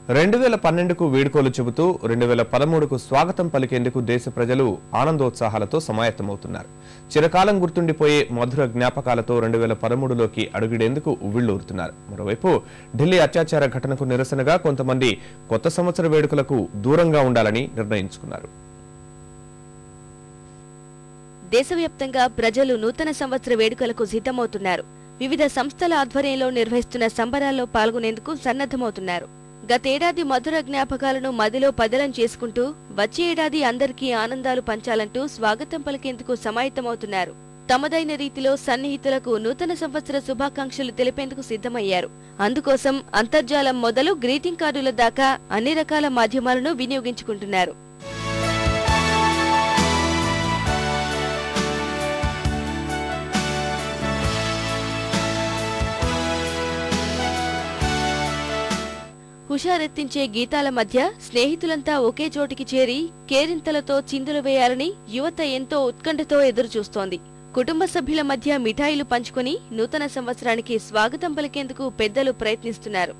2012కు వీడ్కోలు చెబుతూ 2013కు స్వాగతం పలికేందుకు దేశ ప్రజలు ఆనందోత్సాహాలతో సమాయత్తమవుతున్నారు. చిరకాలం గుర్తుండిపోయే మధుర జ్ఞాపకాలతో 2013లోకి అడుగిడేందుకు ఉవ్విళ్లూరుతున్నారు. మరోవైపు ఢిల్లీ అత్యాచార ఘటనకు నిరసనగా కొంతమంది కొత్త సంవత్సర వేడుకలకు దూరంగా ఉండాలని నిర్ణయించుకున్నారు. దేశవ్యాప్తంగా ప్రజలు నూతన సంవత్సర వేడుకలకు సిద్ధమవుతున్నారు. వివిధ సంస్థల ఆధ్వర్యంలో నిర్వహిస్తున్న సంబరాల్లో పాల్గొనేందుకు సన్నద్ధమవుతున్నారు. గతేడాది మధుర జ్ఞాపకాలను మదిలో పదిలం చేసుకుంటూ వచ్చే ఏడాది అందరికీ ఆనందాలు పంచాలంటూ స్వాగతం పలికేందుకు సమాయత్తమవుతున్నారు. తమదైన రీతిలో సన్నిహితులకు నూతన సంవత్సర శుభాకాంక్షలు తెలిపేందుకు సిద్ధమయ్యారు. అందుకోసం అంతర్జాలం మొదలు గ్రీటింగ్ కార్డుల దాకా అన్ని రకాల మాధ్యమాలను వినియోగించుకుంటున్నారు. హుషారెత్తించే గీతాల మధ్య స్నేహితులంతా ఒకే చోటికి చేరి కేరింతలతో చిందులు వేయాలని యువత ఎంతో ఉత్కంఠతో ఎదురుచూస్తోంది. కుటుంబ సభ్యుల మధ్య మిఠాయిలు పంచుకుని నూతన సంవత్సరానికి స్వాగతం పలికేందుకు పెద్దలు ప్రయత్నిస్తున్నారు.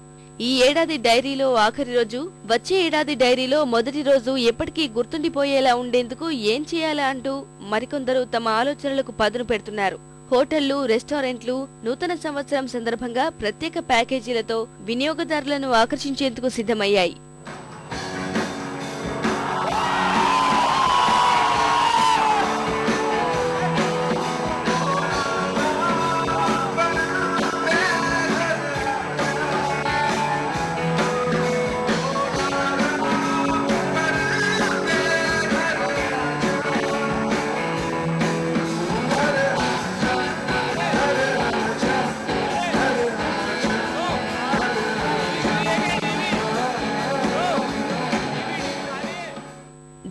ఈ ఏడాది డైరీలో ఆఖరి రోజు, వచ్చే ఏడాది డైరీలో మొదటి రోజు ఎప్పటికీ గుర్తుండిపోయేలా ఉండేందుకు ఏం చేయాలా అంటూ మరికొందరు తమ ఆలోచనలకు పదును పెడుతున్నారు. హోటళ్లు, రెస్టారెంట్లు నూతన సంవత్సరం సందర్భంగా ప్రత్యేక ప్యాకేజీలతో వినియోగదారులను ఆకర్షించేందుకు సిద్ధమయ్యాయి.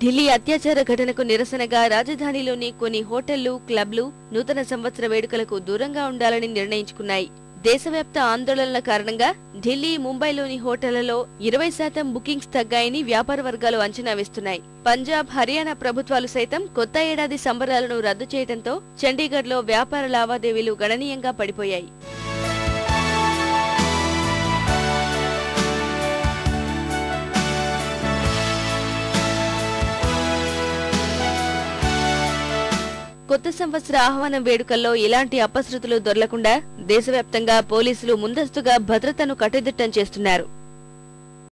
ఢిల్లీ అత్యాచార ఘటనకు నిరసనగా రాజధానిలోని కొన్ని హోటళ్లు, క్లబ్లు నూతన సంవత్సర వేడుకలకు దూరంగా ఉండాలని నిర్ణయించుకున్నాయి. దేశవ్యాప్త ఆందోళనల కారణంగా ఢిల్లీ, ముంబైలోని హోటళ్లలో 20% బుకింగ్స్ తగ్గాయని వ్యాపార వర్గాలు అంచనా వేస్తున్నాయి. పంజాబ్, హర్యానా ప్రభుత్వాలు సైతం కొత్త ఏడాది సంబరాలను రద్దు చేయడంతో చండీగఢ్లో వ్యాపార లావాదేవీలు గణనీయంగా పడిపోయాయి. కొత్త సంవత్సర ఆహ్వానం వేడుకల్లో ఎలాంటి అపశృతులు దొరలకుండా దేశవ్యాప్తంగా పోలీసులు ముందస్తుగా భద్రతను కట్టుదిట్టం చేస్తున్నారు.